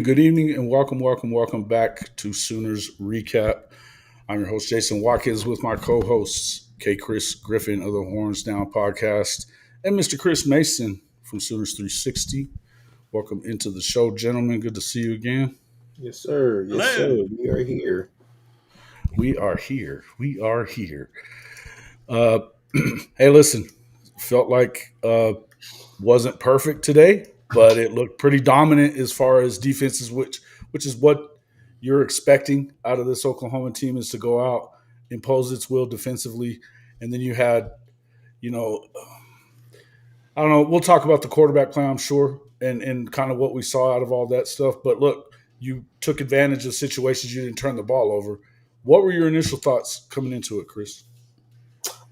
Good evening, and welcome back to Sooners Recap. I'm your host, Jason Watkins, with my co-hosts, Kchris, Griffin of the Horns Down podcast, and Mr. Chris Mason from Sooners360. Welcome into the show, gentlemen. Good to see you again. Yes, sir. Yes, sir. Hello. We are here. We are here. Uh, hey, listen, felt like wasn't perfect today, but it looked pretty dominant as far as defenses, which is what you're expecting out of this Oklahoma team, is to go out, impose its will defensively, and then you had, I don't know. We'll talk about the quarterback play, I'm sure, and kind of what we saw out of all that stuff. But look, you took advantage of situations. You didn't turn the ball over. What were your initial thoughts coming into it, Chris?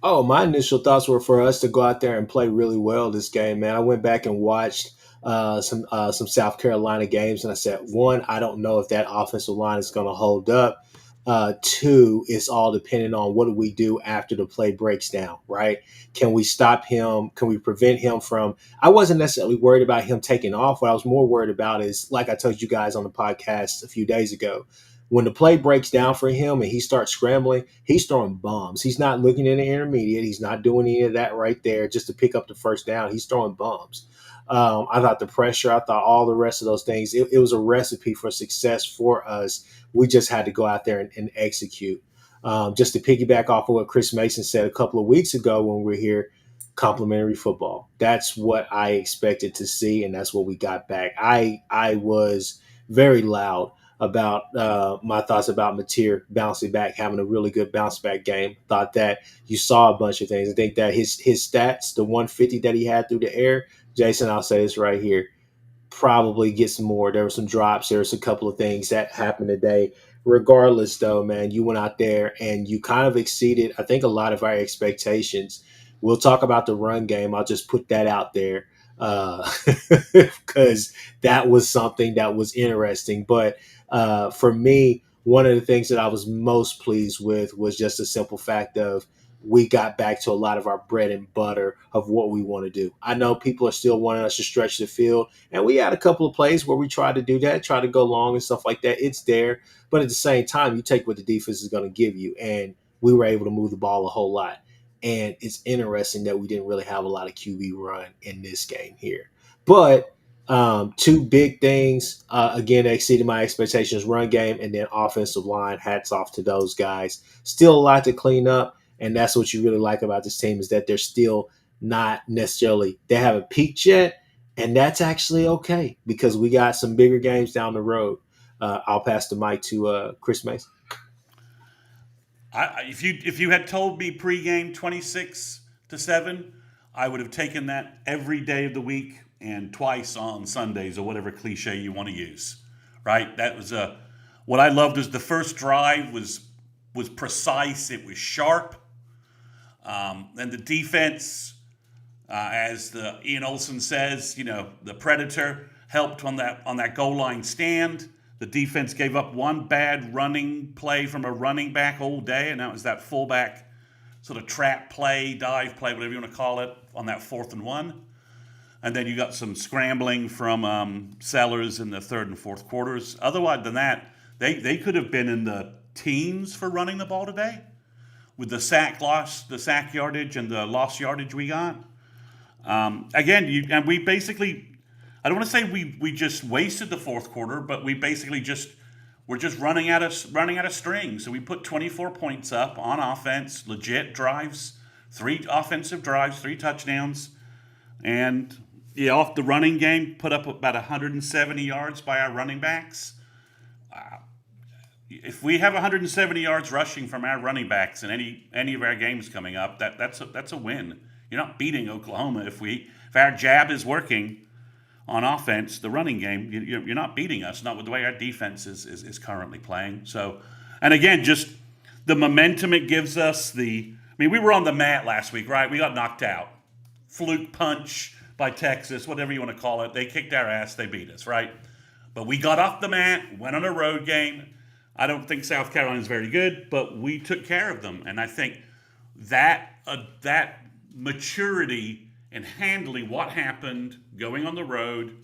Oh, my initial thoughts were for us to go out there and play really well this game, man. I went back and watched some South Carolina games, and I said, one, I don't know if that offensive line is going to hold up. Two, it's all dependent on what do we do after the play breaks down, right? Can we stop him? Can we prevent him from? I wasn't necessarily worried about him taking off. What I was more worried about is, like I told you guys on the podcast a few days ago, when the play breaks down for him and he starts scrambling, he's throwing bombs. He's not looking in the intermediate. He's not doing any of that right there just to pick up the first down. He's throwing bombs. I thought the pressure, I thought all the rest of those things, it was a recipe for success for us. We just had to go out there and execute. Just to piggyback off of what Chris Mason said a couple of weeks ago when we were here, complimentary football. That's what I expected to see, and that's what we got back. I was very loud about my thoughts about Mateer bouncing back, having a really good bounce back game. Thought that you saw a bunch of things. I think that his stats, the 150 that he had through the air, Jason, I'll say this right here, probably get some more. There were some drops. There was a couple of things that happened today. Regardless, though, man, you went out there and you kind of exceeded, I think, a lot of our expectations. We'll talk about the run game. I'll just put that out there because that was something that was interesting. But for me, one of the things that I was most pleased with was just the simple fact of we got back to a lot of our bread and butter of what we want to do. I know people are still wanting us to stretch the field, and we had a couple of plays where we tried to do that, try to go long and stuff like that. It's there, but at the same time, you take what the defense is going to give you, and we were able to move the ball a whole lot. And it's interesting that we didn't really have a lot of QB run in this game here. But two big things, again, that exceeded my expectations, run game and then offensive line. Hats off to those guys. Still a lot to clean up. And that's what you really like about this team is that they're still not necessarily, they haven't peaked yet. And that's actually okay because we got some bigger games down the road. I'll pass the mic to Chris Mason. If you had told me pregame 26-7, I would have taken that every day of the week and twice on Sundays or whatever cliche you want to use. Right? That was what I loved was the first drive was precise. It was sharp. And the defense, as Ian Olsen says, the Predator helped on that goal line stand. The defense gave up one bad running play from a running back all day, and that was that fullback sort of trap play, dive play, whatever you want to call it, on that 4th and 1. And then you got some scrambling from Sellers in the third and fourth quarters. Otherwise than that, they could have been in the teens for running the ball today with the sack yardage and the lost yardage we got. And we basically, I don't want to say we just wasted the fourth quarter, but we basically we're just running out of string. So we put 24 points up on offense, legit drives, 3 offensive drives, 3 touchdowns, and off the running game, put up about 170 yards by our running backs. if we have 170 yards rushing from our running backs in any of our games coming up, that's a win. You're not beating Oklahoma if our jab is working on offense, the running game. You're not beating us. Not with the way our defense is currently playing. So, and again, just the momentum it gives us. I mean, we were on the mat last week, right? We got knocked out, fluke punch by Texas, whatever you want to call it. They kicked our ass. They beat us, right? But we got off the mat, went on a road game. I don't think South Carolina is very good, but we took care of them, and I think that maturity in handling what happened, going on the road,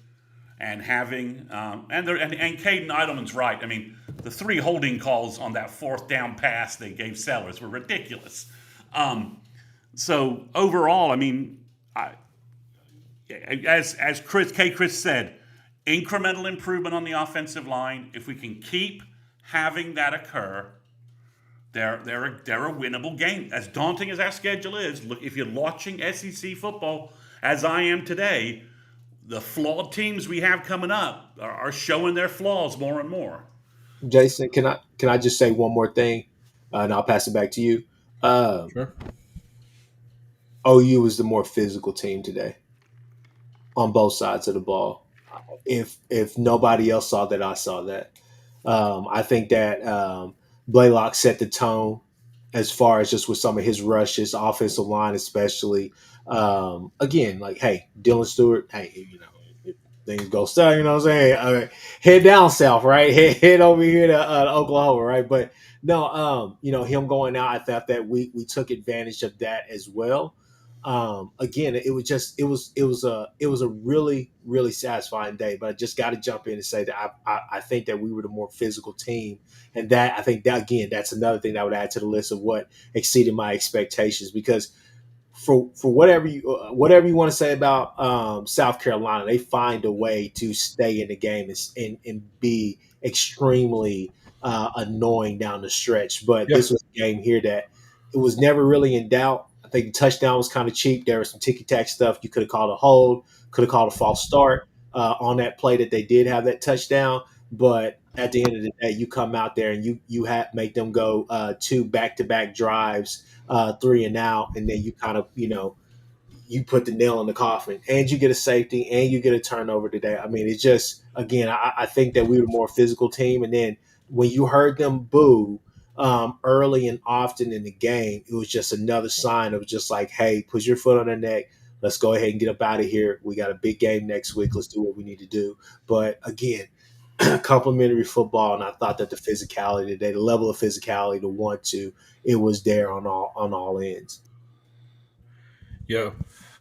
and having and Caden Idleman's right. I mean, the 3 holding calls on that 4th down pass they gave Sellers were ridiculous. So overall, I mean, as Kchris said, incremental improvement on the offensive line. If we can keep having that occur, they're a winnable game. As daunting as our schedule is, look, if you're watching SEC football, as I am today, the flawed teams we have coming up are showing their flaws more and more. Jason, can I just say one more thing, and I'll pass it back to you. Sure. OU was the more physical team today on both sides of the ball. If nobody else saw that, I saw that. I think that Blaylock set the tone as far as just with some of his rushes, offensive line especially. Again, like, hey, Dylan Stewart, hey, if things go south, you know what I'm saying? Head down south, right? Head over here to Oklahoma, right? But no, him going out, I thought that we took advantage of that as well. Again, it was a really, really satisfying day. But I just got to jump in and say that I think that we were the more physical team, and that I think that again that's another thing that I would add to the list of what exceeded my expectations. Because for whatever you want to say about South Carolina, they find a way to stay in the game and be extremely annoying down the stretch. But Yeah. this was a game here that it was never really in doubt. I think the touchdown was kind of cheap. There was some ticky-tack stuff. You could have called a hold, could have called a false start on that play that they did have that touchdown. But at the end of the day, you come out there and you make them go 2 back-to-back drives, 3 and out, and then you kind of you put the nail in the coffin, and you get a safety, and you get a turnover today. I mean, it's just again, I think that we were a more physical team, and then when you heard them boo early and often in the game, it was just another sign of just like, hey, put your foot on their neck. Let's go ahead and get up out of here. We got a big game next week. Let's do what we need to do. But again, complimentary football, and I thought that the physicality today, the level of physicality, the want to, it was there on all ends. Yeah.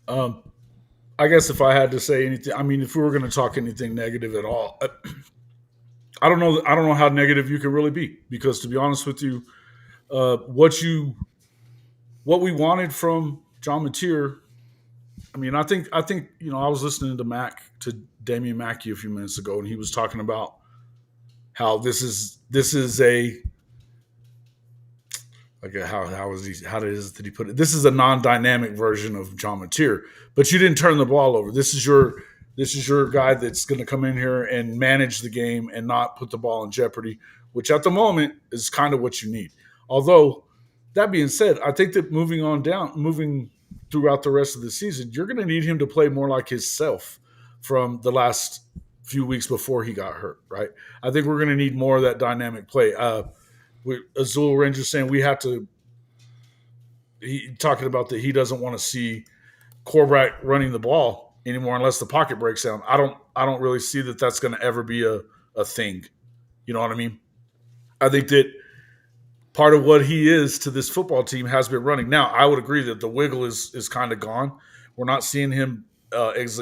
I guess if I had to say anything, I mean, if we were going to talk anything negative at all, I don't know. I don't know how negative you can really be, because to be honest with you, what we wanted from John Mateer, I mean, I think I was listening to Damian Mackey a few minutes ago, and he was talking about how this is a like did he put it? This is a non-dynamic version of John Mateer, but you didn't turn the ball over. This is your guy that's going to come in here and manage the game and not put the ball in jeopardy, which at the moment is kind of what you need. Although, that being said, I think that moving throughout the rest of the season, you're going to need him to play more like himself from the last few weeks before he got hurt, right? I think we're going to need more of that dynamic play. Azul Ranger saying talking about that he doesn't want to see quarterback running the ball anymore unless the pocket breaks down. I don't really see that that's going to ever be a thing. You know what I mean? I think that part of what he is to this football team has been running. Now, I would agree that the wiggle is kind of gone. We're not seeing him as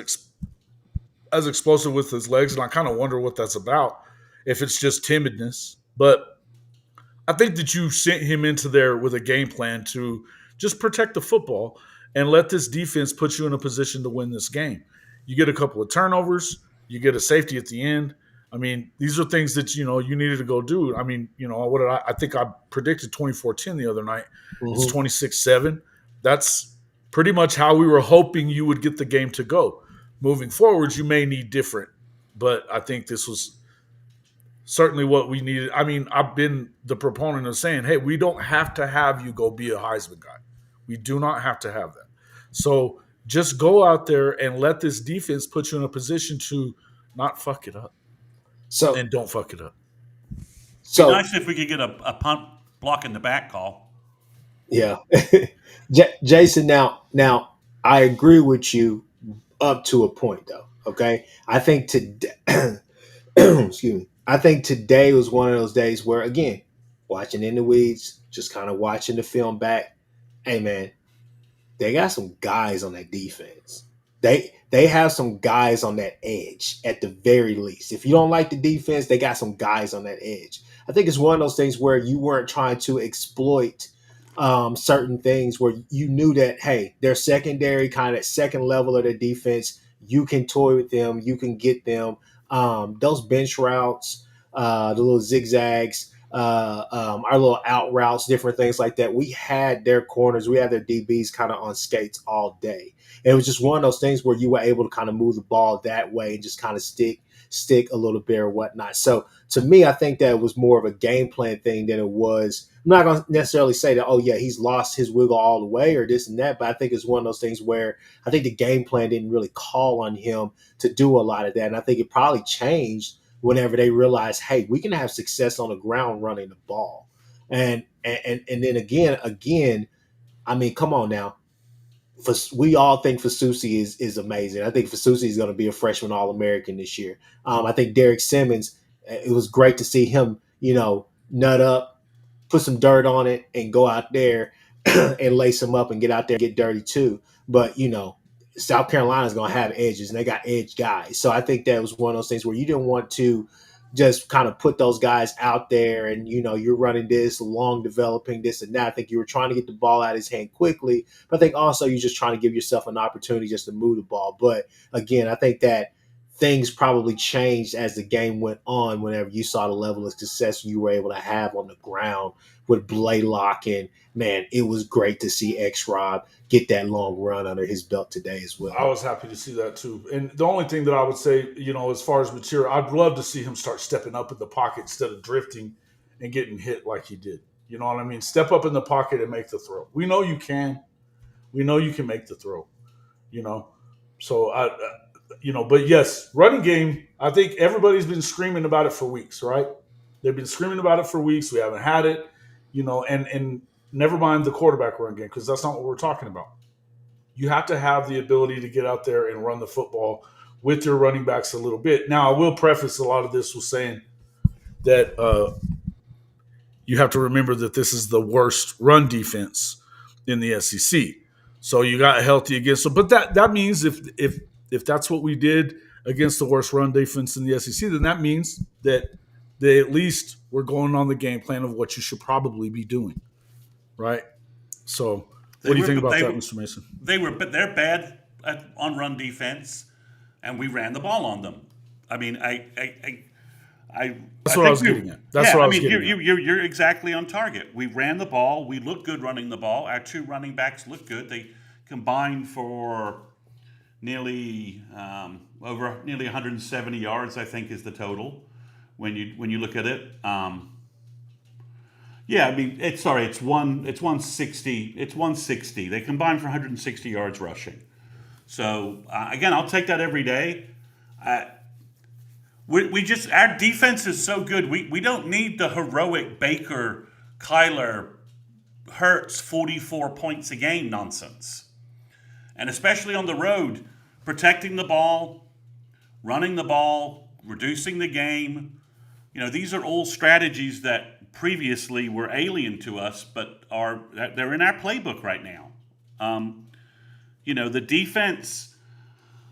explosive with his legs, and I kind of wonder what that's about, if it's just timidness. But I think that you sent him into there with a game plan to just protect the football and let this defense put you in a position to win this game. You get a couple of turnovers, you get a safety at the end. I mean, these are things that, you needed to go do. I mean, what did I think I predicted 24-10 the other night. Mm-hmm. It's 26-7. That's pretty much how we were hoping you would get the game to go. Moving forward, you may need different, but I think this was certainly what we needed. I mean, I've been the proponent of saying, hey, we don't have to have you go be a Heisman guy. We do not have to have that. So just go out there and let this defense put you in a position to not fuck it up. So And don't fuck it up. Be so nice if we could get a punt block in the back call. yeah, Jason. Now I agree with you up to a point, though. Okay, I think today, excuse me. I think today was one of those days where, again, watching in the weeds, just kind of watching the film back. Hey, man, they got some guys on that defense. They have some guys on that edge at the very least. If you don't like the defense, they got some guys on that edge. I think it's one of those things where you weren't trying to exploit certain things where you knew that, hey, their secondary, kind of second level of their defense, you can toy with them, you can get them. Those bench routes, the little zigzags, our little out routes, different things like that. We had their corners, we had their DBs kind of on skates all day. And it was just one of those things where you were able to kind of move the ball that way and just kind of stick a little bit or whatnot. So to me, I think that it was more of a game plan thing than it was. I'm not going to necessarily say that, oh, yeah, he's lost his wiggle all the way or this and that, but I think it's one of those things where I think the game plan didn't really call on him to do a lot of that. And I think it probably changed whenever they realized, hey, we can have success on the ground running the ball. And then again, I mean, come on now. We all think Fasusi is amazing. I think Fasusi is going to be a freshman All-American this year. I think Derek Simmons, it was great to see him, nut up, put some dirt on it, and go out there and lace them up and get out there and get dirty too. But, South Carolina's going to have edges, and they got edge guys. So I think that was one of those things where you didn't want to just kind of put those guys out there and, you're running this, long developing this and that. I think you were trying to get the ball out of his hand quickly, but I think also you're just trying to give yourself an opportunity just to move the ball. But again, I think that things probably changed as the game went on whenever you saw the level of success you were able to have on the ground with Blaylock. And, man, it was great to see X-Rob get that long run under his belt today as well. I was happy to see that too. And the only thing that I would say, as far as material, I'd love to see him start stepping up in the pocket instead of drifting and getting hit like he did. You know what I mean? Step up in the pocket and make the throw. We know you can. We know you can make the throw. So but yes, running game. I think everybody's been screaming about it for weeks, right? They've been screaming about it for weeks. We haven't had it, and never mind the quarterback run game because that's not what we're talking about. You have to have the ability to get out there and run the football with your running backs a little bit. Now, I will preface a lot of this with saying that you have to remember that this is the worst run defense in the SEC. So you got healthy against them. But that means if that's what we did against the worst run defense in the SEC, then that means that they at least were going on the game plan of what you should probably be doing, right? So what do you think about that, Mr. Mason? They're bad on run defense, and we ran the ball on them. I mean, that's what I was getting at. That's what I was getting at. You're exactly on target. We ran the ball. We looked good running the ball. Our two running backs looked good. They combined for nearly 170 yards, I think, is the total when you look at it. Yeah, I mean, it's 160. It's 160. They combined for 160 yards rushing. So again, I'll take that every day. Our defense is so good. We don't need the heroic Baker, Kyler, Hurts 44 points a game nonsense. And especially on the road, protecting the ball, running the ball, reducing the game. These are all strategies that previously were alien to us, but they're in our playbook right now. The defense,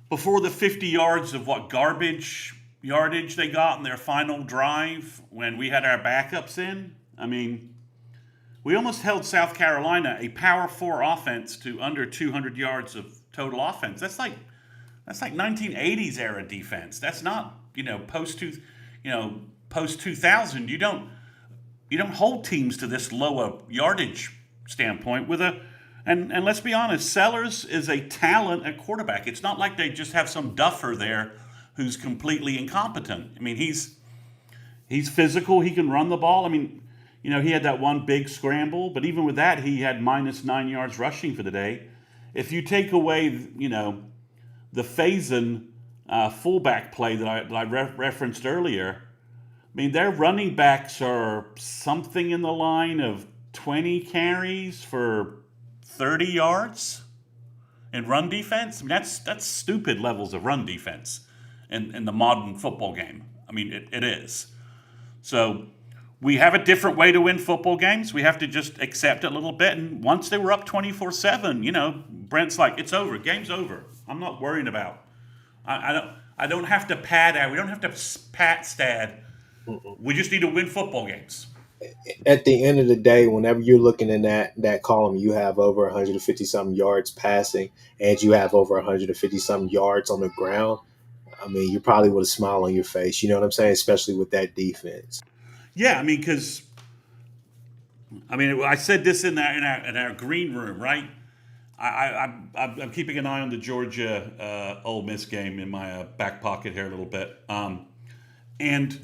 before the 50 yards of garbage yardage they got in their final drive when we had our backups in, I mean, we almost held South Carolina, a Power 4 offense, to under 200 yards of total offense. That's like 1980s era defense. That's not, post 2000. You don't hold teams to this low a yardage standpoint and let's be honest, Sellers is a talent at quarterback. It's not like they just have some duffer there who's completely incompetent. I mean, he's He's physical. He can run the ball. I mean, he had that one big scramble, but even with that, he had -9 yards rushing for the day. If you take away, the Faison fullback play that I referenced earlier, I mean, their running backs are something in the line of 20 carries for 30 yards in run defense. I mean, that's stupid levels of run defense in the modern football game. I mean, it is. So we have a different way to win football games. We have to just accept it a little bit. And once they were up 24-7, Brent's like, it's over. Game's over. I'm not worrying about. I don't have to pad out. We don't have to pat stat. We just need to win football games. At the end of the day, whenever you're looking in that column, you have over 150 something yards passing, and you have over 150 something yards on the ground. I mean, you probably with a smile on your face. You know what I'm saying? Especially with that defense. Yeah, I mean, because I said this in our green room, right? I'm keeping an eye on the Georgia Ole Miss game in my back pocket here a little bit, and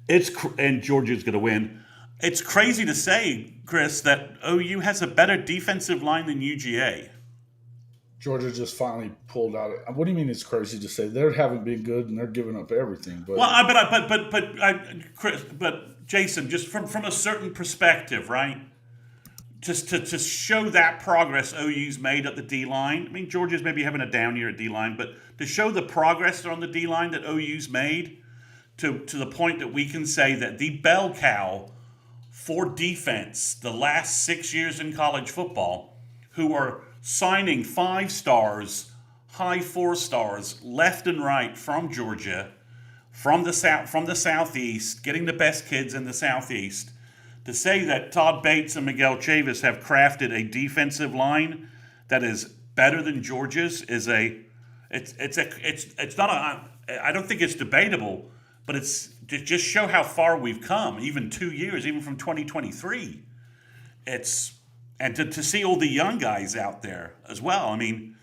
and Georgia's going to win. It's crazy to say, Chris, that OU has a better defensive line than UGA. Georgia just finally pulled out. What do you mean it's crazy to say? They haven't been good and they're giving up everything. But Chris, but Jason, just from a certain perspective, right? Just to show that progress OU's made at the D line. I mean, Georgia's maybe having a down year at D line, but to show the progress on the D line that OU's made, to the point that we can say that the bell cow for defense the last 6 years in college football, who are signing 5 stars, high 4 stars, left and right from Georgia, from the southeast, getting the best kids in the southeast, to say that Todd Bates and Miguel Chavis have crafted a defensive line that is better than Georgia's is it's not I don't think it's debatable, but it's to just show how far we've come, even 2 years, even from 2023. And to see all the young guys out there as well. I mean,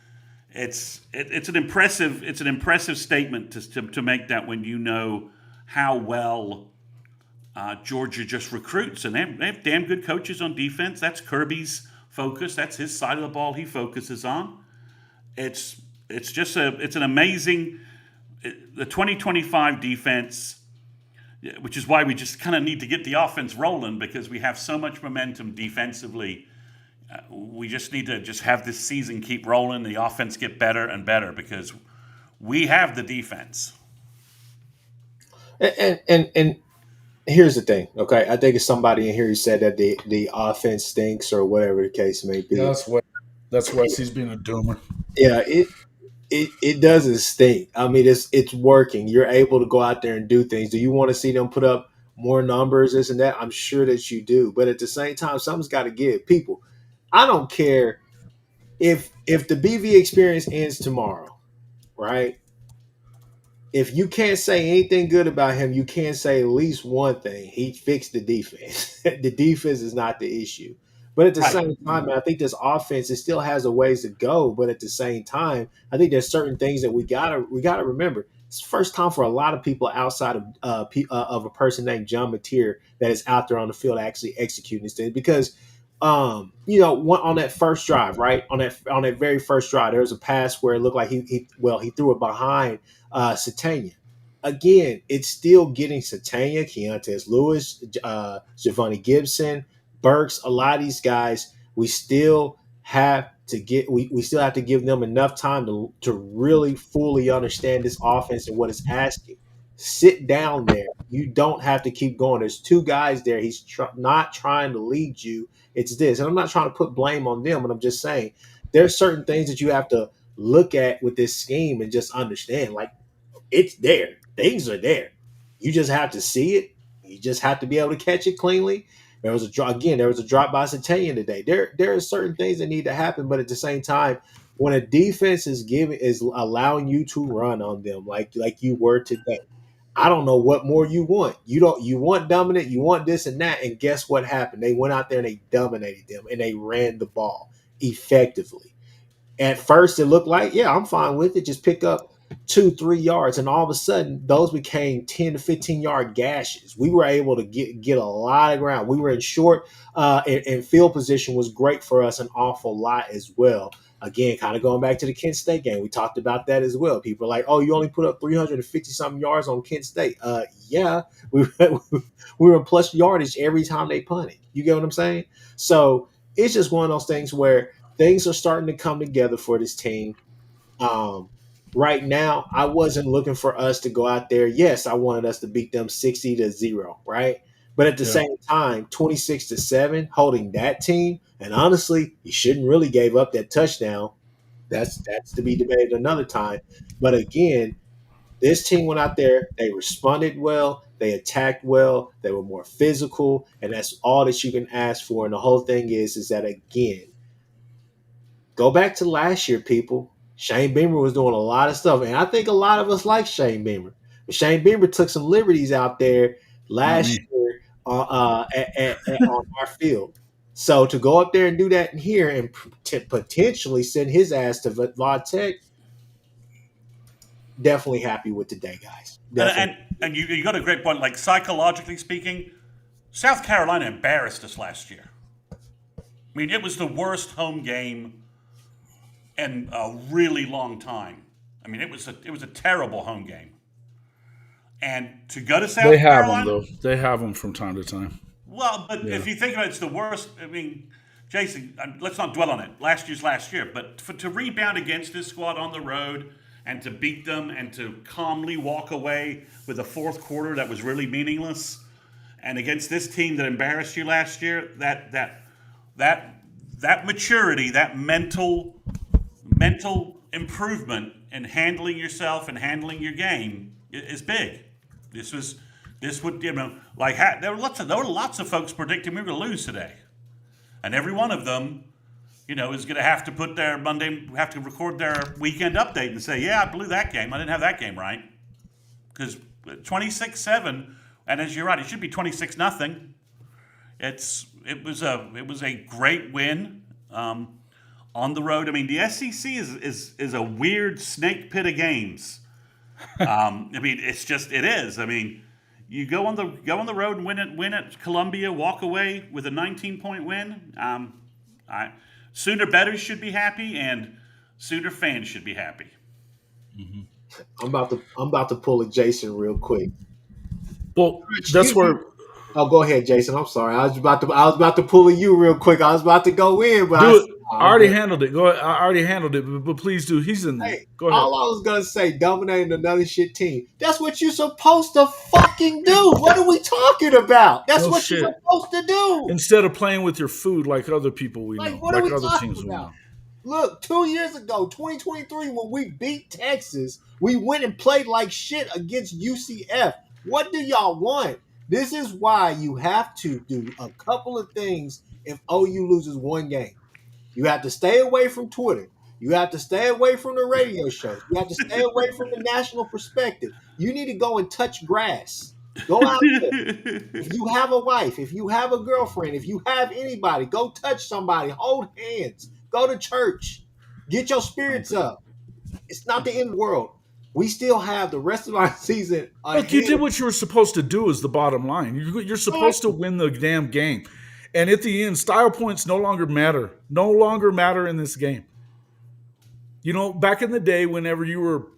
it's an impressive statement to make that when you know how well Georgia just recruits, and they have damn good coaches on defense. That's Kirby's focus. That's his side of the ball he focuses on. It's an amazing the 2025 defense, which is why we just kind of need to get the offense rolling because we have so much momentum defensively. We just need to just have this season keep rolling, the offense get better and better because we have the defense. And here's the thing, okay? I think it's somebody in here who said that the offense stinks or whatever the case may be. Yeah, that's Wes. He's being a doomer. Yeah, it doesn't stink. I mean, it's working. You're able to go out there and do things. Do you want to see them put up more numbers, this and that? I'm sure that you do. But at the same time, something's got to give. People, I don't care if the BV experience ends tomorrow, right? If you can't say anything good about him, you can say at least one thing. He fixed the defense. The defense is not the issue. But at the same time, man, I think this offense, it still has a ways to go. But at the same time, I think there's certain things that we gotta remember. It's the first time for a lot of people outside of a person named John Mateer that is out there on the field actually executing this thing. Because on that first drive, right? On that very first drive, there was a pass where it looked like he threw it behind Satania. Again, it's still getting Satania, Keontae Lewis, Giovanni Gibson, Burks, a lot of these guys, we still have to give them enough time to really fully understand this offense and what it's asking. Sit down there. You don't have to keep going. There's 2 guys there. He's not trying to lead you. It's this. And I'm not trying to put blame on them, but I'm just saying there's certain things that you have to look at with this scheme and just understand. Like, it's there. Things are there. You just have to see it. You just have to be able to catch it cleanly. There was a drop by Satanian today. There are certain things that need to happen, but at the same time, when a defense is allowing you to run on them like you were today, I don't know what more you want. You want dominant, you want this and that, and guess what happened? They went out there and they dominated them and they ran the ball effectively. At first, it looked like, yeah, I'm fine with it. Just pick up 2, 3 yards, and all of a sudden those became 10 to 15 yard gashes. We were able to get a lot of ground. We were in short and field position was great for us an awful lot as well. Again, kind of going back to the Kent State game, we talked about that as well. People are like, "Oh, you only put up 350 something yards on Kent State." Yeah, we we were in plus yardage every time they punted. You get what I'm saying? So it's just one of those things where things are starting to come together for this team. Um, right now, I wasn't looking for us to go out there. Yes, I wanted us to beat them 60-0, right? But at the Yeah. same time, 26-7, holding that team, and honestly, you shouldn't really gave up that touchdown. That's to be debated another time. But again, this team went out there, they responded well, they attacked well, they were more physical, and that's all that you can ask for. And the whole thing is that again, go back to last year, people. Shane Beamer was doing a lot of stuff, and I think a lot of us like Shane Beamer. But Shane Beamer took some liberties out there Not last me. year on our field. So to go up there and do that in here and potentially send his ass to Va Tech, definitely happy with today, guys. And Definitely. you got a great point. Like psychologically speaking, South Carolina embarrassed us last year. I mean, it was the worst home game in a really long time. I mean, it was a terrible home game. And to go to They South have them Carolina, though. They have them from time to time. well, but Yeah. if you think about it, it's the worst. I mean, Jason, let's not dwell on it. Last year's last year, but to rebound against this squad on the road and to beat them and to calmly walk away with a fourth quarter that was really meaningless, and against this team that embarrassed you last year, that maturity, that mental improvement in handling yourself and handling your game is big. This would like there were lots of folks predicting we were going to lose today, and every one of them, is going to have to put their have to record their weekend update and say, yeah, I blew that game. I didn't have that game right because 26-7, and as you're right, it should be 26-0. It was a great win. On the road. I mean, the SEC is a weird snake pit of games. I mean, it is. I mean, you go on the road and win at Columbia, walk away with a 19-point win. Sooner bettors should be happy, and Sooner fans should be happy. I'm about to pull a Jason real quick. Well, that's where. Oh, go ahead, Jason. I'm sorry. I was about to pull a you real quick. I was about to go in, but Do it. I already handled it. Go ahead. I already handled it, but please do. He's in there. Hey, Go ahead. all I was gonna say, dominating another shit team. That's what you're supposed to fucking do. What are we talking about? That's No what shit. you're supposed to do. Instead of playing with your food like other people we know, What are like we other talking teams we about? know. Look, 2 years ago, 2023, when we beat Texas, we went and played like shit against UCF. What do y'all want? This is why you have to do a couple of things if OU loses one game. You have to stay away from Twitter. You have to stay away from the radio shows. You have to stay away from the national perspective. You need to go and touch grass. Go out there. If you have a wife, if you have a girlfriend, if you have anybody, go touch somebody. Hold hands. Go to church. Get your spirits up. It's not the end of the world. We still have the rest of our season ahead. Look, you did what you were supposed to do is the bottom line. You're supposed to win the damn game. And at the end, style points no longer matter. No longer matter in this game. Back in the day, whenever you were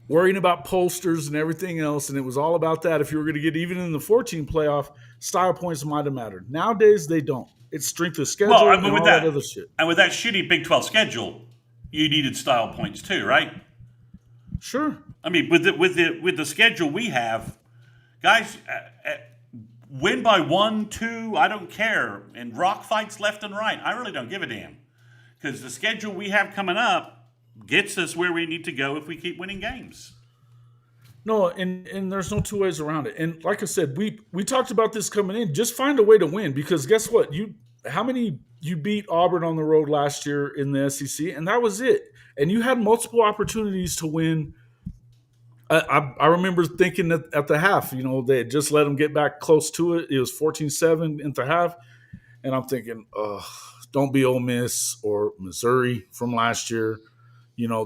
worrying about posters and everything else, and it was all about that, if you were going to get even in the 14 playoff, style points might have mattered. Nowadays, they don't. It's strength of schedule Well, I and mean, all that other shit. and with that shitty Big 12 schedule, you needed style points too, right? Sure. I mean, with the schedule we have, guys, win by 1, 2, I don't care, and rock fights left and right. I really don't give a damn because the schedule we have coming up gets us where we need to go if we keep winning games. No, and there's no two ways around it. And like I said, we talked about this coming in. Just find a way to win because guess what? How many you beat Auburn on the road last year in the SEC, and that was it. And you had multiple opportunities to win. I remember thinking at the half, they had just let them get back close to it. It was 14-7 at the half. And I'm thinking, don't be Ole Miss or Missouri from last year.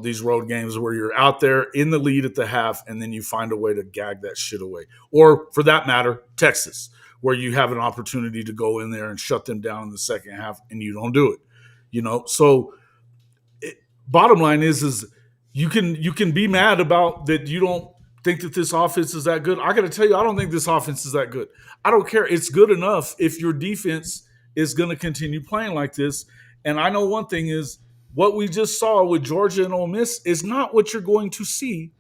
these road games where you're out there in the lead at the half and then you find a way to gag that shit away. Or for that matter, Texas, where you have an opportunity to go in there and shut them down in the second half and you don't do it. So bottom line is you can be mad about that you don't think that this offense is that good. I got to tell you, I don't think this offense is that good. I don't care. It's good enough if your defense is going to continue playing like this. And I know one thing is what we just saw with Georgia and Ole Miss is not what you're going to see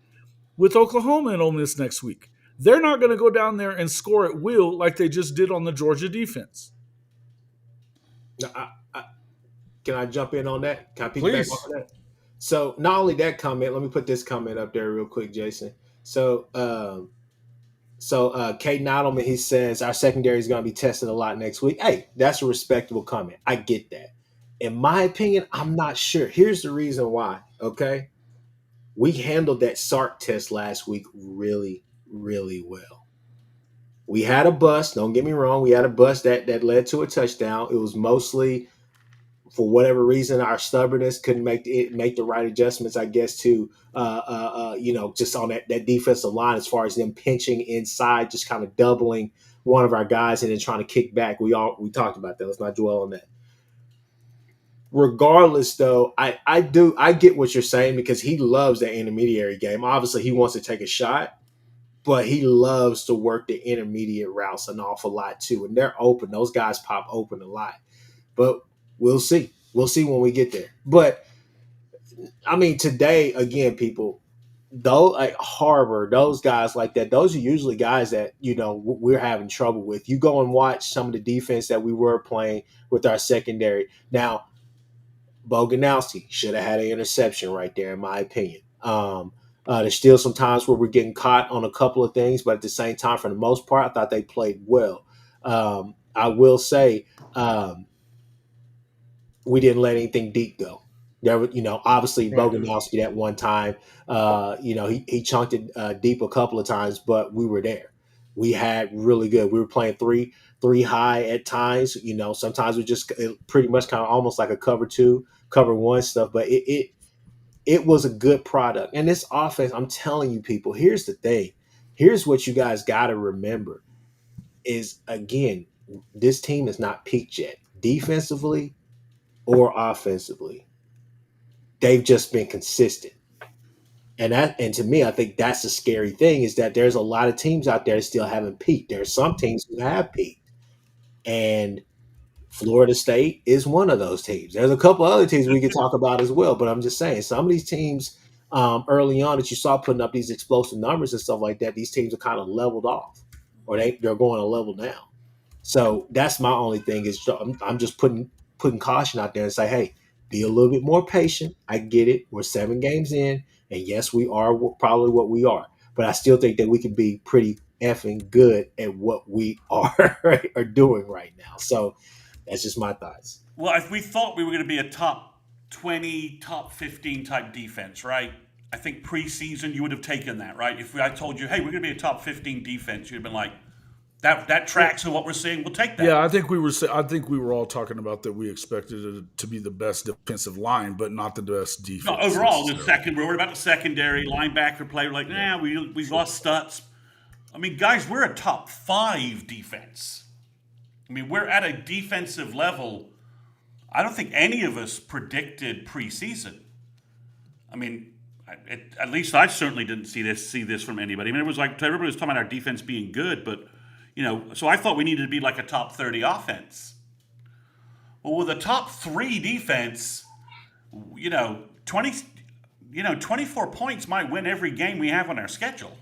with Oklahoma and Ole Miss next week. They're not going to go down there and score at will like they just did on the Georgia defense. Now, can I jump in on that? Can I Please. piggyback on that? So not only that comment, let me put this comment up there real quick, Jason. So Kate Nodelman, he says our secondary is going to be tested a lot next week. Hey, that's a respectable comment. I get that. In my opinion, I'm not sure. Here's the reason why. Okay, we handled that SART test last week really, really well. We had a bust. Don't get me wrong. We had a bust that led to a touchdown. It was mostly, for whatever reason, our stubbornness couldn't make the right adjustments, I guess, to just on that defensive line as far as them pinching inside, just kind of doubling one of our guys and then trying to kick back. We talked about that. Let's not dwell on that. Regardless, though, I get what you're saying because he loves that intermediary game. Obviously, he wants to take a shot, but he loves to work the intermediate routes an awful lot too, and they're open. Those guys pop open a lot, but we'll see. We'll see when we get there. But I mean, today again, people, though, like Harbor, those guys like that, those are usually guys that we're having trouble with. You go and watch some of the defense that we were playing with our secondary. Now, Boganowski should have had an interception right there, in my opinion. There's still some times where we're getting caught on a couple of things, but at the same time, for the most part, I thought they played well. I will say we didn't let anything deep go. There, obviously Boganowski that one time, he chunked it deep a couple of times, but we were there. We had really good. We were playing three high at times. Sometimes we just pretty much kind of almost like a cover 2, cover 1 stuff, but it was a good product. And this offense, I'm telling you, people, here's the thing. Here's what you guys got to remember is, again, this team is not peaked yet, defensively or offensively. They've just been consistent. And to me, I think that's the scary thing is that there's a lot of teams out there that still haven't peaked. There are some teams who have peaked. And Florida State is one of those teams. There's a couple other teams we could talk about as well, but I'm just saying some of these teams early on that you saw putting up these explosive numbers and stuff like that, these teams are kind of leveled off, or they're going to level down. So that's my only thing is I'm just putting caution out there and say, hey, be a little bit more patient. I get it. We're 7 games in, and yes, we are probably what we are, but I still think that we can be pretty effing good at what we are doing right now. So that's just my thoughts. Well, if we thought we were going to be a top 20, top 15 type defense, right? I think preseason you would have taken that, right? If I told you, hey, we're going to be a top 15 defense, you'd have been like, that tracks with what we're seeing. We'll take that. Yeah, I think we were all talking about that. We expected it to be the best defensive line, but not the best defense. No, overall, we're worried about the secondary linebacker play. We're like, we lost Stutz. I mean, guys, we're a top 5 defense. I mean, we're at a defensive level. I don't think any of us predicted preseason. I mean, at least I certainly didn't see this from anybody. I mean, it was like everybody was talking about our defense being good, but so I thought we needed to be like a top 30 offense. Well, with a top 3 defense, 24 points might win every game we have on our schedule.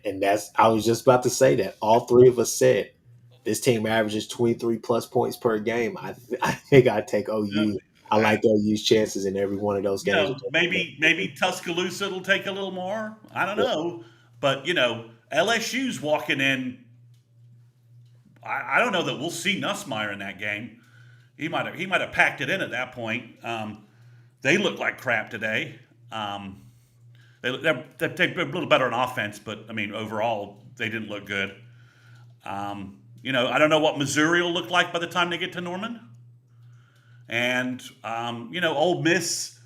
And I was just about to say that. All 3 of us said this team averages 23 plus points per game. I think I'd take OU. I like OU's chances in every one of those games. Maybe Tuscaloosa will take a little more. I don't know. But, LSU's walking in. I don't know that we'll see Nussmeier in that game. He might have packed it in at that point. They look like crap today. They're a little better on offense, but, I mean, overall, they didn't look good. I don't know what Missouri will look like by the time they get to Norman. And, Ole Miss,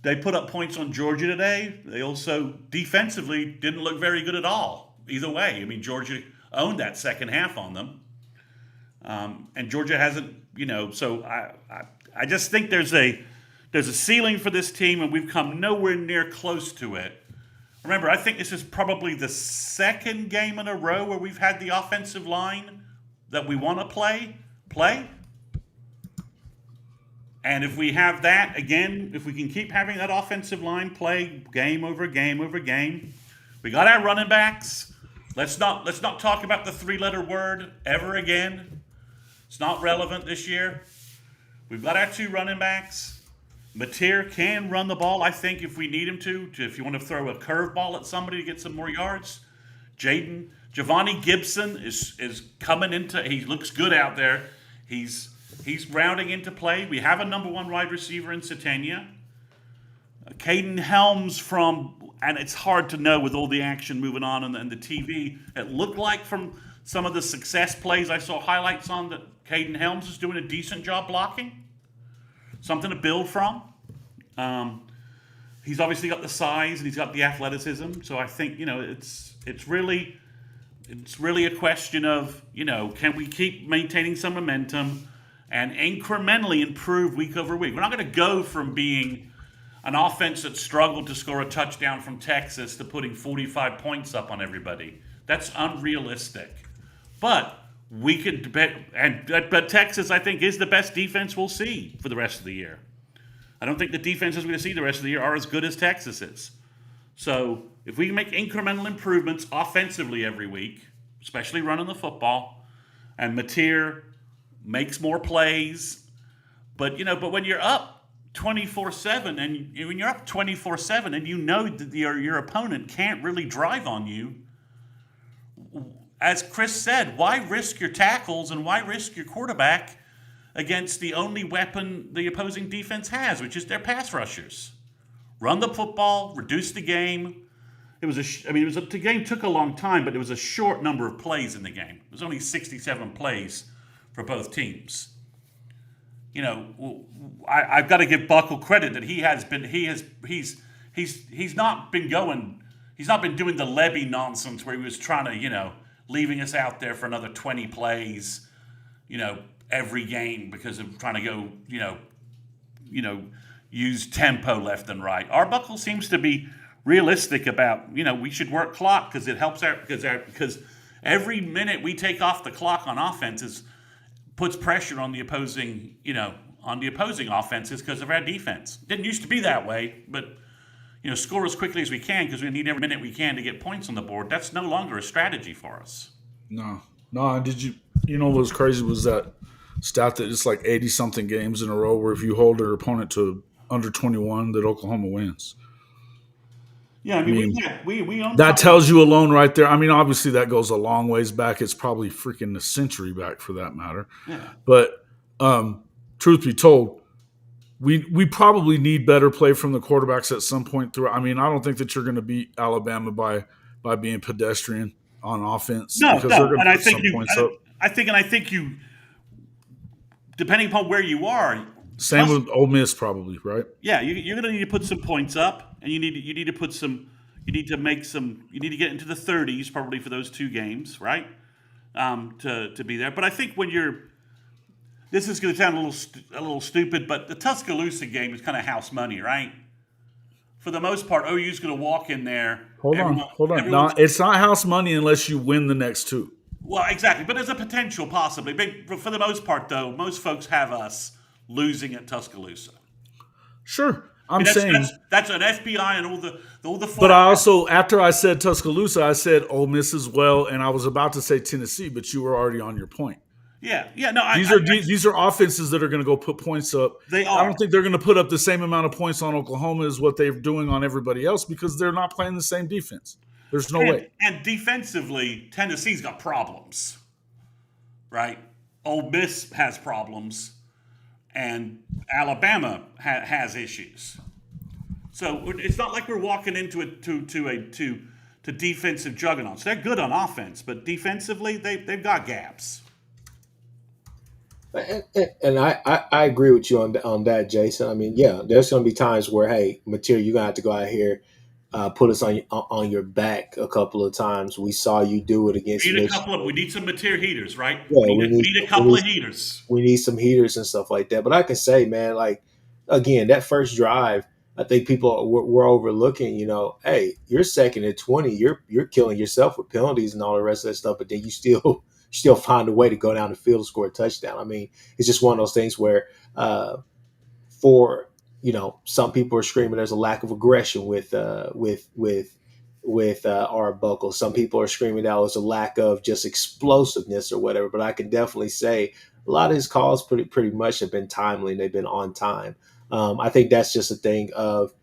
they put up points on Georgia today. They also defensively didn't look very good at all. Either way, I mean, Georgia owned that second half on them. And Georgia hasn't, so I just think there's a ceiling for this team, and we've come nowhere near close to it. Remember, I think this is probably the second game in a row where we've had the offensive line that we want to play. And if we have that again, if we can keep having that offensive line play game over game over game, we got our running backs. Let's not talk about the 3-letter word ever again. It's not relevant this year. We've got our 2 running backs. Mateer can run the ball, I think, if we need him to if you want to throw a curveball at somebody to get some more yards. Giovanni Gibson is coming into. He looks good out there. He's rounding into play. We have a number 1 wide receiver in Satania. Caden Helms and it's hard to know with all the action moving on and the TV. It looked like from some of the success plays I saw highlights on that Caden Helms is doing a decent job blocking. Something to build from. He's obviously got the size and he's got the athleticism. So I think it's really a question of can we keep maintaining some momentum and incrementally improve week over week. We're not going to go from being an offense that struggled to score a touchdown from Texas to putting 45 points up on everybody. That's unrealistic. But we could but Texas, I think, is the best defense we'll see for the rest of the year. I don't think the defenses we're going to see the rest of the year are as good as Texas is. So if we can make incremental improvements offensively every week, especially running the football, and Mateer makes more plays, but when you're up 24-7 and when you're up 24-7 and you know that your opponent can't really drive on you. As Chris said, why risk your tackles and why risk your quarterback against the only weapon the opposing defense has, which is their pass rushers? Run the football, reduce the game. The game took a long time, but it was a short number of plays in the game. It was only 67 plays for both teams. I've got to give Buckle credit that he's not been doing the Levy nonsense where he was trying to, leaving us out there for another 20 plays, every game because of trying to go, use tempo left and right. Arbuckle seems to be realistic about, we should work clock because it helps because every minute we take off the clock on offenses puts pressure on the opposing, offenses because of our defense. Didn't used to be that way, but score as quickly as we can because we need every minute we can to get points on the board. That's no longer a strategy for us. No. Did what was crazy was that stat that it's like 80-something games in a row where if you hold your opponent to under 21, that Oklahoma wins. Yeah, we own that tells you alone right there. I mean, obviously that goes a long ways back. It's probably freaking a century back for that matter. Yeah. But truth be told, we probably need better play from the quarterbacks at some point through. I mean, I don't think that you're going to beat Alabama by being pedestrian on offense. No. And I think you, depending upon where you are. Same with Ole Miss, probably, right? Yeah, you're going to need to put some points up, and you need to get into the 30s probably for those 2 games, right? To be there. But I think this is going to sound a little stupid, but the Tuscaloosa game is kind of house money, right? For the most part, OU's going to walk in there. Hold on. No, it's not house money unless you win the next 2. Well, exactly, but there's a potential possibly. But for the most part, though, most folks have us losing at Tuscaloosa. Sure, saying that's an FBI and all the. But I also, after I said Tuscaloosa, I said Ole Miss as well, and I was about to say Tennessee, but you were already on your point. Yeah. No, these are offenses that are going to go put points up. They are. I don't think they're going to put up the same amount of points on Oklahoma as what they're doing on everybody else because they're not playing the same defense. There's no way. And defensively, Tennessee's got problems, right? Ole Miss has problems, and Alabama has issues. So it's not like we're walking into it to defensive juggernauts. They're good on offense, but defensively, they've got gaps. And I agree with you on that, Jason. I mean, yeah, there's going to be times where, hey, material, you're going to have to go out here, put us on your back a couple of times. We saw you do it against Michigan. We need some material heaters, right? Yeah, We need a we couple need of heaters. we need some heaters and stuff like that. But I can say, man, like again, that first drive, I think people were overlooking. Hey, you're second and 20. You're killing yourself with penalties and all the rest of that stuff. But then you still find a way to go down the field and score a touchdown. I mean, it's just one of those things where for some people are screaming there's a lack of aggression with Arbuckle. Some people are screaming that was a lack of just explosiveness or whatever. But I can definitely say a lot of his calls pretty much have been timely and they've been on time. I think that's just a thing of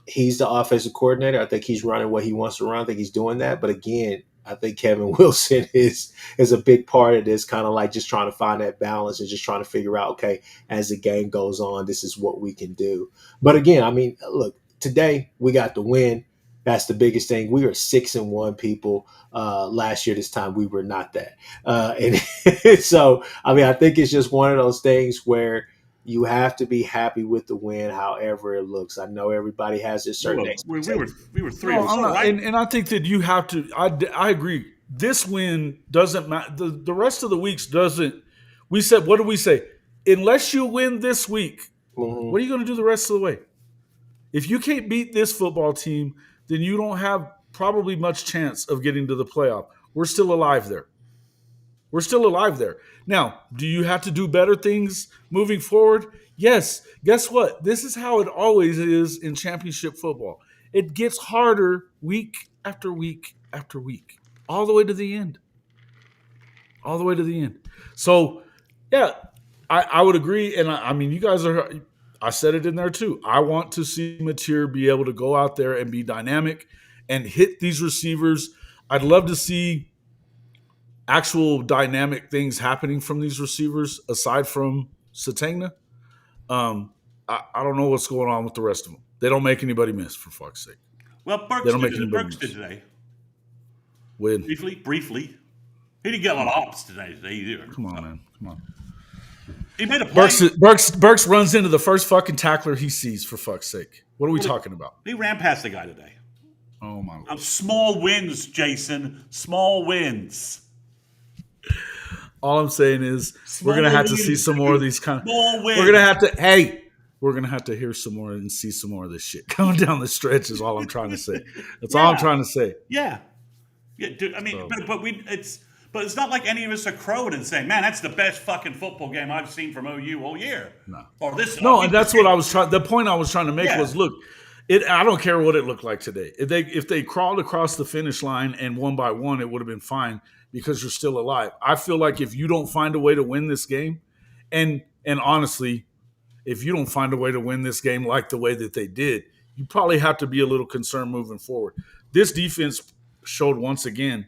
he's the offensive coordinator. I think he's running what he wants to run. I think he's doing that. But again, I think Kevin Wilson is a big part of this, kind of like just trying to find that balance and just trying to figure out, okay, as the game goes on, this is what we can do. But again, I mean, look, today we got the win. That's the biggest thing. We are 6-1 people. Last year, this time we were not that. And so, I mean, I think it's just one of those things where you have to be happy with the win, however it looks. I know everybody has a certain expectation. We were three No, and I'm four, not, right? and I think that you have to. I agree. This win doesn't matter. The rest of the weeks doesn't. We said, what did we say? Unless you win this week, Mhm. what are you going to do the rest of the way? If you can't beat this football team, then you don't have probably much chance of getting to the playoff. We're still alive there. We're still alive there. Now, do you have to do better things moving forward? Yes. Guess what? This is how it always is in championship football. It gets harder week after week after week, all the way to the end. All the way to the end. So, yeah, I would agree. And I mean, you guys are, I said it in there too. I want to see Mateer be able to go out there and be dynamic and hit these receivers. I'd love to see actual dynamic things happening from these receivers aside from Satangna. I don't know what's going on with the rest of them. They don't make anybody miss, for fuck's sake. Well, They don't make anybody Burks did miss. today. Win. Briefly. He didn't get a lot of hops today either. Come on, man. Come on. He made a play. Burks runs into the first fucking tackler he sees, for fuck's sake. What are we talking about? He ran past the guy today. Oh, my Lord. Small wins, Jason. Small wins. All I'm saying is we're going to have to see some more of these kind of. Small wins. We're going to have to. Hey, we're going to have to hear some more and see some more of this shit coming down the stretch. Is all I'm trying to say. That's all I'm trying to say. Yeah, dude. I mean, but it's not like any of us are crowing and saying, "Man, that's the best fucking football game I've seen from OU all year." No. Or this. No, and that's what I was trying. The point I was trying to make Yeah. was, look, I don't care what it looked like today. If they crawled across the finish line and one by one, it would have been fine because you're still alive. I feel like if you don't find a way to win this game, and honestly, if you don't find a way to win this game like the way that they did, you probably have to be a little concerned moving forward. This defense showed once again,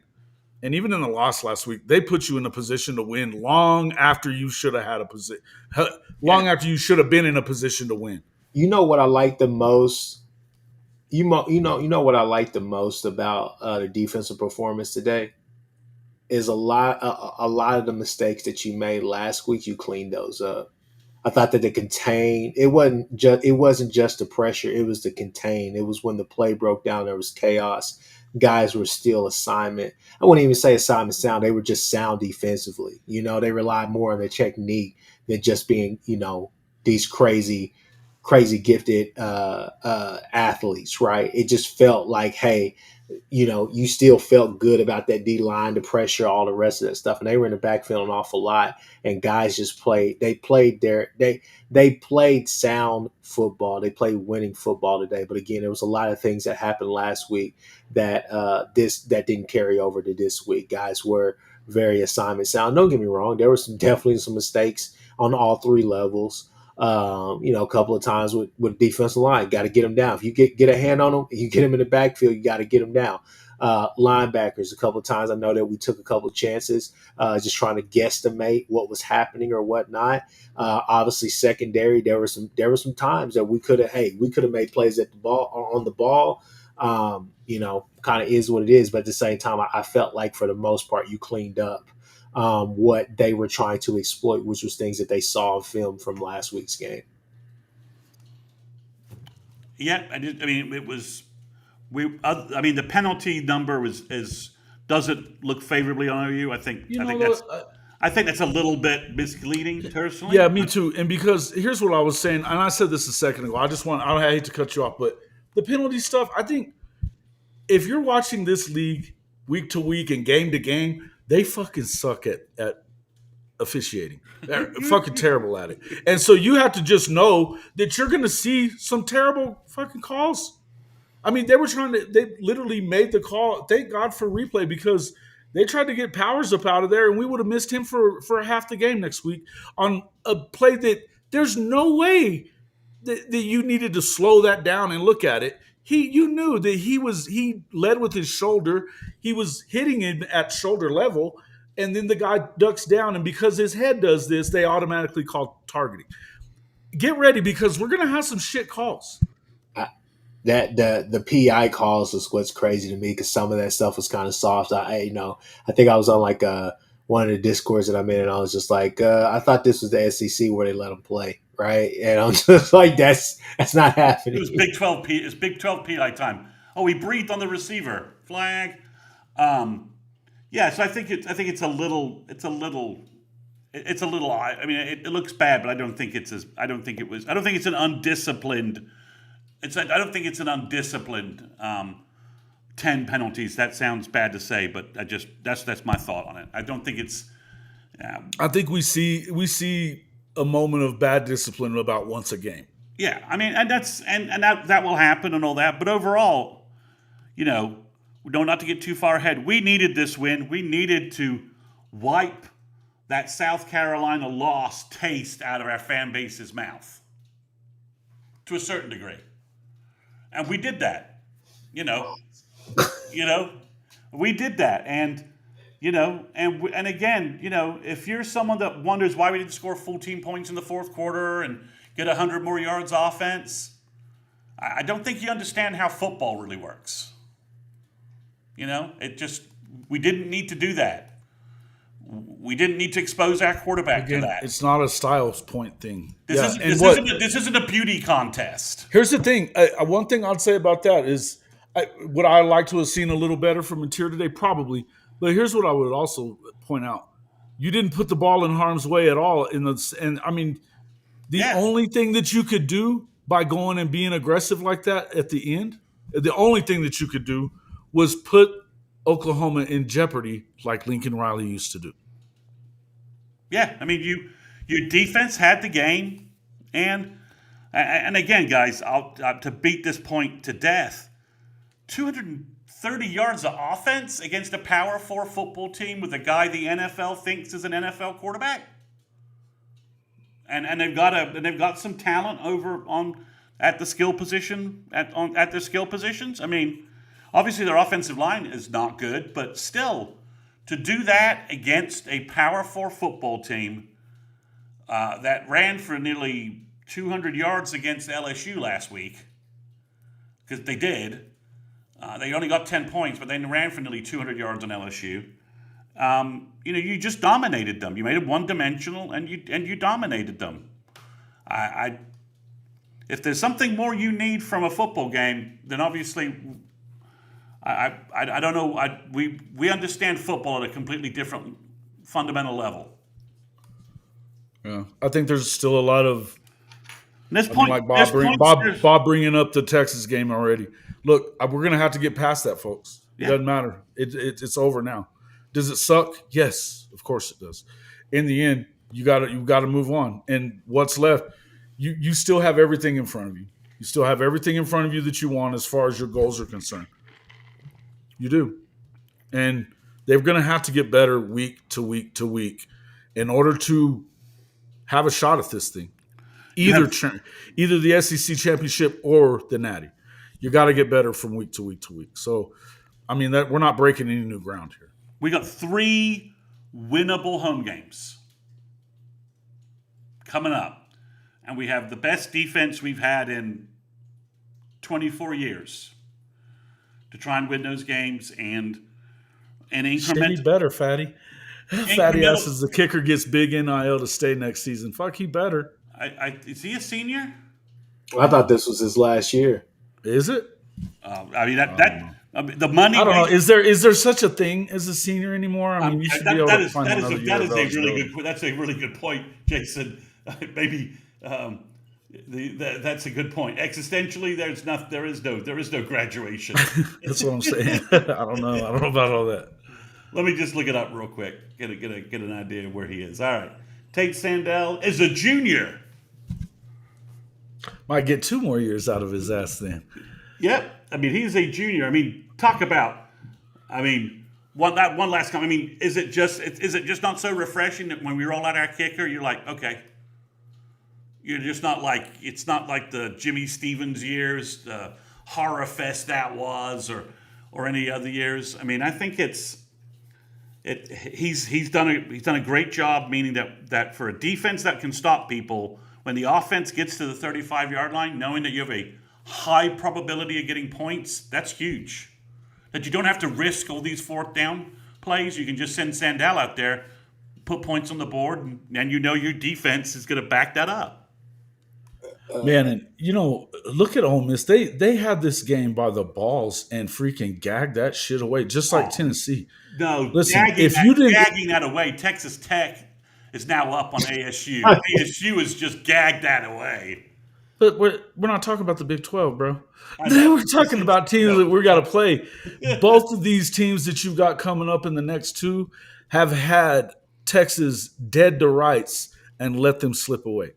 and even in the loss last week, they put you in a position to win long after you should have had a position, after you should have been in a position to win. You know what I like the most? You know what I like the most about the defensive performance today is a lot of the mistakes that you made last week. You cleaned those up. I thought that the contain it wasn't just the pressure, it was the contain. It was when the play broke down, there was chaos. Guys were still assignment. I wouldn't even say assignment sound. They were just sound defensively. They relied more on their technique than just being, these crazy gifted athletes, right? It just felt like, hey, you still felt good about that D line, the pressure, all the rest of that stuff. And they were in the backfield an awful lot. And guys just they played sound football. They played winning football today. But again, there was a lot of things that happened last week that that didn't carry over to this week. Guys were very assignment sound. Don't get me wrong. There were definitely some mistakes on all three levels. A couple of times with defensive line, got to get them down. If you get a hand on them, you get them in the backfield, you got to get them down. Linebackers, a couple of times, I know that we took a couple of chances, just trying to guesstimate what was happening or whatnot. Obviously, secondary, there were some times that we could have made plays at the ball or on the ball. Kind of is what it is, but at the same time, I felt like for the most part, you cleaned up what they were trying to exploit, which was things that they saw on film from last week's game. Yeah, I mean, it was. I mean, the penalty number doesn't look favorably on you. I think that's a little bit misleading, personally. Yeah, me too. And because here's what I was saying, and I said this a second ago. I hate to cut you off, but the penalty stuff, I think if you're watching this league week to week and game to game, they fucking suck at officiating. They're fucking terrible at it. And so you have to just know that you're going to see some terrible fucking calls. I mean, they literally made the call. Thank God for replay, because they tried to get Powers up out of there, and we would have missed him for half the game next week on a play that there's no way that you needed to slow that down and look at it. You knew that he led with his shoulder. He was hitting him at shoulder level, and then the guy ducks down, and because his head does this, they automatically call targeting. Get ready, because we're going to have some shit calls. That the PI calls was what's crazy to me, because some of that stuff was kind of soft. I think I was on like one of the discords that I'm in, and I was just like, I thought this was the SEC where they let them play, right? And I'm just like, that's not happening. It was Big 12 PI time. Oh, he breathed on the receiver. Flag. Yeah, so I think it's a little. I mean, it looks bad, but I don't think it's an undisciplined. I don't think it's an undisciplined 10 penalties. That sounds bad to say, but that's my thought on it. I don't think it's. I think we see a moment of bad discipline about once a game. Yeah, I mean, and that will happen and all that. But overall, not to get too far ahead. We needed this win. We needed to wipe that South Carolina loss taste out of our fan base's mouth to a certain degree. And we did that, we did that. And, and again, if you're someone that wonders why we didn't score 14 points in the fourth quarter and get 100 more yards offense, I don't think you understand how football really works. We didn't need to do that. We didn't need to expose our quarterback to that. It's not a styles point thing. This isn't a beauty contest. Here's the thing. One thing I'd say about that is, would I like to have seen a little better from Interior today? Probably. But here's what I would also point out. You didn't put the ball in harm's way at all. Only thing that you could do by going and being aggressive like that at the end, the only thing that you could do was put Oklahoma in jeopardy like Lincoln Riley used to do. Yeah, I mean, your defense had the game, and again, guys, to beat this point to death, 230 yards of offense against a Power 4 football team with a guy the NFL thinks is an NFL quarterback, and they've got some talent over at the skill position at their skill positions. I mean, obviously their offensive line is not good, but still. To do that against a Power 4 football team that ran for nearly 200 yards against LSU last week, because they did. They only got 10 points, but they ran for nearly 200 yards on LSU. You just dominated them. You made it one-dimensional, and you dominated them. If there's something more you need from a football game, then obviously. I don't know. We understand football at a completely different fundamental level. Yeah, I think there's still a lot of. Bob bringing up the Texas game already. Look, we're gonna have to get past that, folks. It doesn't matter. It's over now. Does it suck? Yes, of course it does. In the end, you got to move on. And what's left, you still have everything in front of you. You still have everything in front of you that you want as far as your goals are concerned. You do. And they're going to have to get better week to week to week in order to have a shot at this thing. Either the SEC championship or the Natty. You got to get better from week to week to week. So, I mean, we're not breaking any new ground here. We got 3 winnable home games coming up. And we have the best defense we've had in 24 years. To try and win those games and incremental. Better, fatty. Fatty ass as the kicker gets big NIL to stay next season. Fuck, he better. Is he a senior? I thought this was his last year. Is it? I mean the money. I don't know. Is there such a thing as a senior anymore? I mean, you should be able to find another year. That is a really good. That's a really good point, Jason. Maybe that's a good point. Existentially, there is no graduation. That's what I'm saying. I don't know about all that. Let me just look it up real quick. Get an idea of where he is. All right, Tate Sandell is a junior. Might get 2 more years out of his ass then. Yep. I mean, he's a junior. I mean, talk about. I mean, one last comment. I mean, is it just not so refreshing that when we roll out our kicker, you're like, okay. You're just not like, it's not like the Jimmy Stevens years, the horror fest that was, or any other years. I mean, I think he's done a great job, meaning that for a defense that can stop people, when the offense gets to the 35-yard line, knowing that you have a high probability of getting points, that's huge. That you don't have to risk all these 4th down plays. You can just send Sandell out there, put points on the board, and you know your defense is going to back that up. Man, and look at Ole Miss. They had this game by the balls and freaking gagged that shit away, just like Tennessee. No, listen, gagging that away, Texas Tech is now up on ASU. ASU has just gagged that away. But we're not talking about the Big 12, bro. We're talking about teams that we got to play. Both of these teams that you've got coming up in the next 2 have had Texas dead to rights and let them slip away.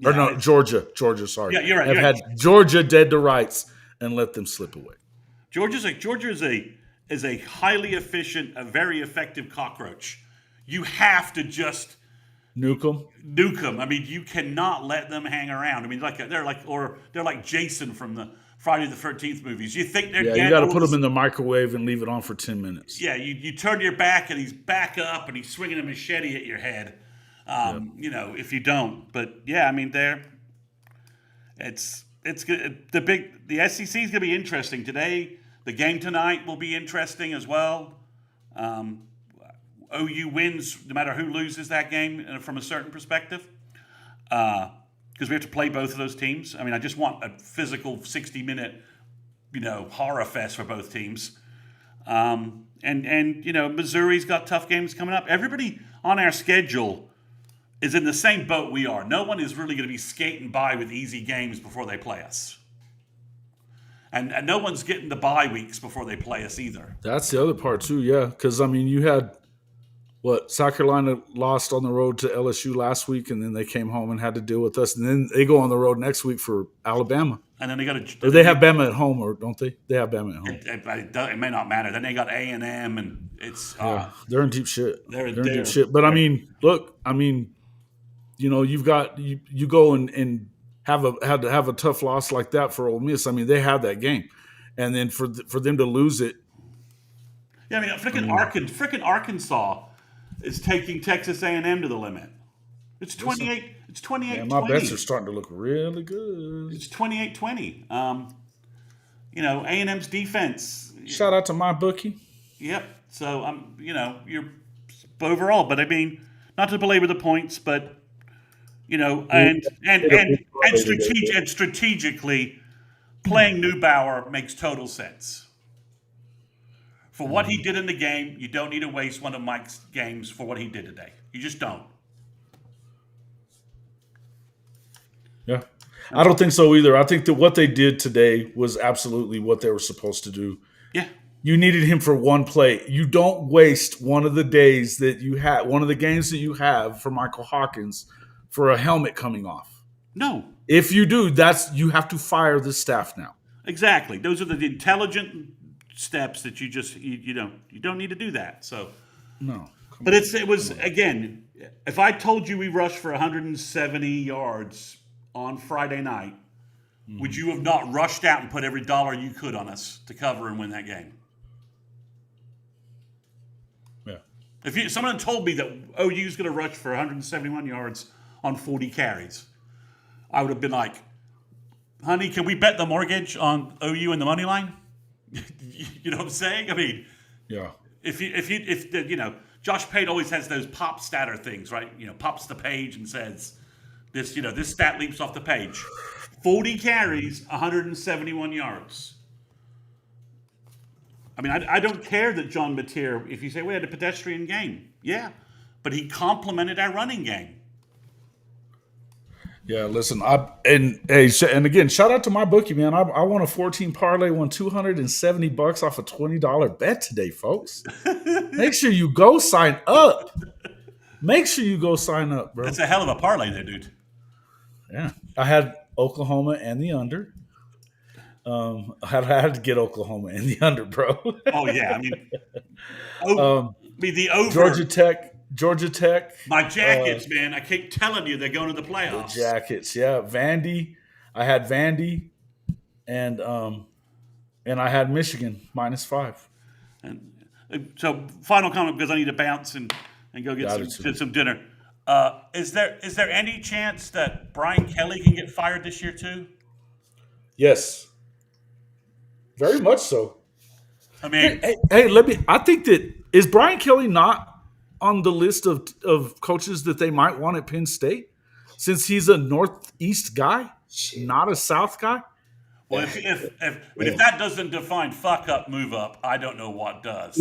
Yeah, or no, Georgia, sorry. Yeah, you're right. Have had Georgia dead to rights and let them slip away. Georgia is a highly efficient, a very effective cockroach. You have to just nuke them. I mean, you cannot let them hang around. I mean, they're like Jason from the Friday the 13th movies. You think they're dead? You got to put them in the microwave and leave it on for 10 minutes. Yeah, you turn your back and he's back up and he's swinging a machete at your head. If you don't, but yeah, I mean, it's good. The SEC is going to be interesting today. The game tonight will be interesting as well. OU wins no matter who loses that game from a certain perspective, because we have to play both of those teams. I mean, I just want a physical 60-minute, horror fest for both teams. And Missouri's got tough games coming up. Everybody on our schedule is in the same boat we are. No one is really going to be skating by with easy games before they play us. And no one's getting the bye weeks before they play us either. That's the other part too, yeah. Because, I mean, you had, South Carolina lost on the road to LSU last week, and then they came home and had to deal with us. And then they go on the road next week for Alabama. And then they got Or they have Bama at home, or don't they? They have Bama at home. It may not matter. Then they got A&M, and it's they're in deep shit. They're in deep shit. But I mean, look, you've got you go and had to have a tough loss like that for Ole Miss. I mean, they had that game, and then for them to lose it. Yeah, I mean, freaking Arkansas is taking Texas A&M to the limit. It's 28. It's 28. Yeah, my bets are starting to look really good. It's 28-20. A&M's defense. Shout out to my bookie. Yep. So you're overall, but I mean, not to belabor the points, but and strategically, playing Neubauer makes total sense. For what he did in the game, you don't need to waste one of Mike's games for what he did today. You just don't. Yeah. I don't think so either. I think that what they did today was absolutely what they were supposed to do. Yeah. You needed him for one play. You don't waste one of the days that you had, one of the games that you have for Michael Hawkins for a helmet coming off. No. If you do, you have to fire the staff now. Exactly. Those are the intelligent steps that you don't need to do that. So no. But it was again, if I told you we rushed for 170 yards on Friday night, would you have not rushed out and put every dollar you could on us to cover and win that game? Yeah. If someone told me that OU is going to rush for 171 yards on 40 carries, I would have been like, honey, can we bet the mortgage on OU in the money line? You know what I'm saying? I mean, yeah. Josh Pate always has those pop statter things, right? Pops the page and says this stat leaps off the page. 40 carries, 171 yards. I mean, I don't care that John Mateer, if you say we had a pedestrian game, yeah, but he complemented our running game. Yeah, listen, and again, shout out to my bookie, man. I won a 14 parlay, won $270 off a $20 bet today, folks. Make sure you go sign up. Make sure you go sign up, bro. That's a hell of a parlay there, dude. Yeah, I had Oklahoma and the under. I had to get Oklahoma and the under, bro. Oh yeah, I mean, the over. Georgia Tech. My Jackets, man. I keep telling you they're going to the playoffs. The Jackets, yeah. Vandy. I had Vandy, and I had Michigan -5. And so, final comment because I need to bounce and go get some dinner. Is there any chance that Brian Kelly can get fired this year too? Yes, very much so. I mean, hey, I think that is Brian Kelly not on the list of coaches that they might want at Penn State, since he's a Northeast guy, not a South guy. Well, if that doesn't define fuck up, move up, I don't know what does.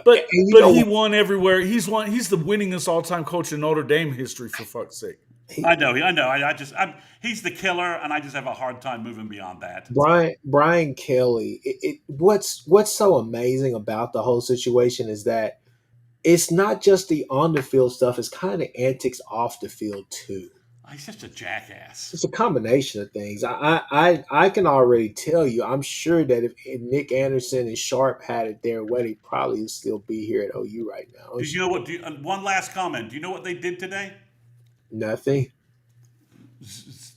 But he won everywhere. He's the winningest all-time coach in Notre Dame history, for fuck's sake. I know. He's the killer, and I just have a hard time moving beyond that. Brian Kelly. What's so amazing about the whole situation is that it's not just the on the field stuff; it's kind of the antics off the field too. He's just a jackass. It's a combination of things. I can already tell you. I'm sure that if Nick Anderson and Sharp had it their way, they'd probably still be here at OU right now. Do you know what? One last comment. Do you know what they did today? Nothing.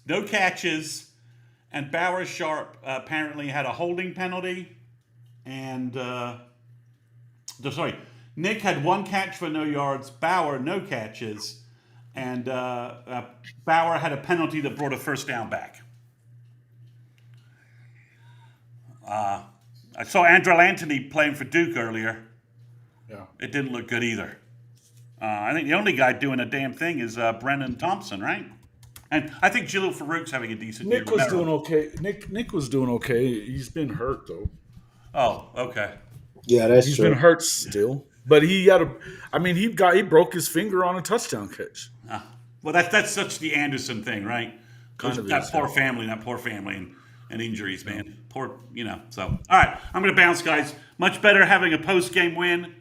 No catches, and Bauer Sharp apparently had a holding penalty, and Nick had 1 catch for no yards. Bauer no catches, and Bauer had a penalty that brought a first down back. I saw Andrel Anthony playing for Duke earlier. Yeah, it didn't look good either. I think the only guy doing a damn thing is Brennan Thompson, right? And I think Jalil Farouk's having a decent year. Nick was doing okay. Nick was doing okay. He's been hurt though. Oh, okay. Yeah, that's He's true. been hurt still, but he broke his finger on a touchdown catch. Well, that's such the Anderson thing, right? That poor family and injuries, man. Poor, So, all right, I'm going to bounce, guys. Much better having a post-game win.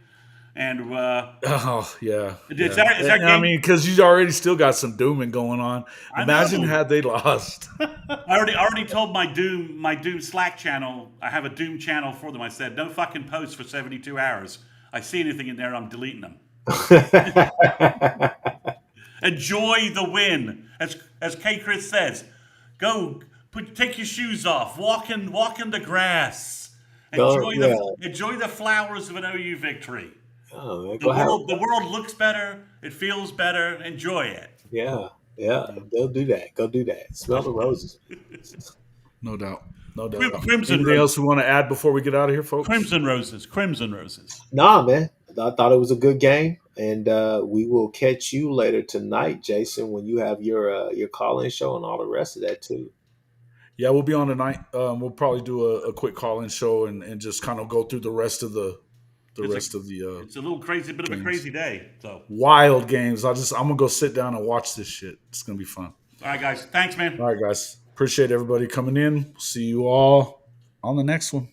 And oh yeah, is that game? I mean, because you already still got some dooming going on. Imagine had they lost. I already told my Doom Slack channel. I have a Doom channel for them. I said no fucking posts for 72 hours. I see anything in there, I'm deleting them. Enjoy the win, as Kchris says. Go take your shoes off. Walk in the grass. Enjoy the flowers of an OU victory. Oh, the world looks better. It feels better. Enjoy it. Yeah. They'll do that. Go do that. Smell the roses. No doubt. Crimson Anything else we want to add before we get out of here, folks? Crimson roses. Nah, man. I thought it was a good game, and we will catch you later tonight, Jason, when you have your call-in show and all the rest of that too. Yeah, we'll be on tonight. We'll probably do a quick call-in show and just kind of go through the rest of the. It's a little crazy, bit of a crazy day. So wild games. I'm gonna go sit down and watch this shit. It's gonna be fun. All right, guys. Thanks, man. All right, guys. Appreciate everybody coming in. See you all on the next one.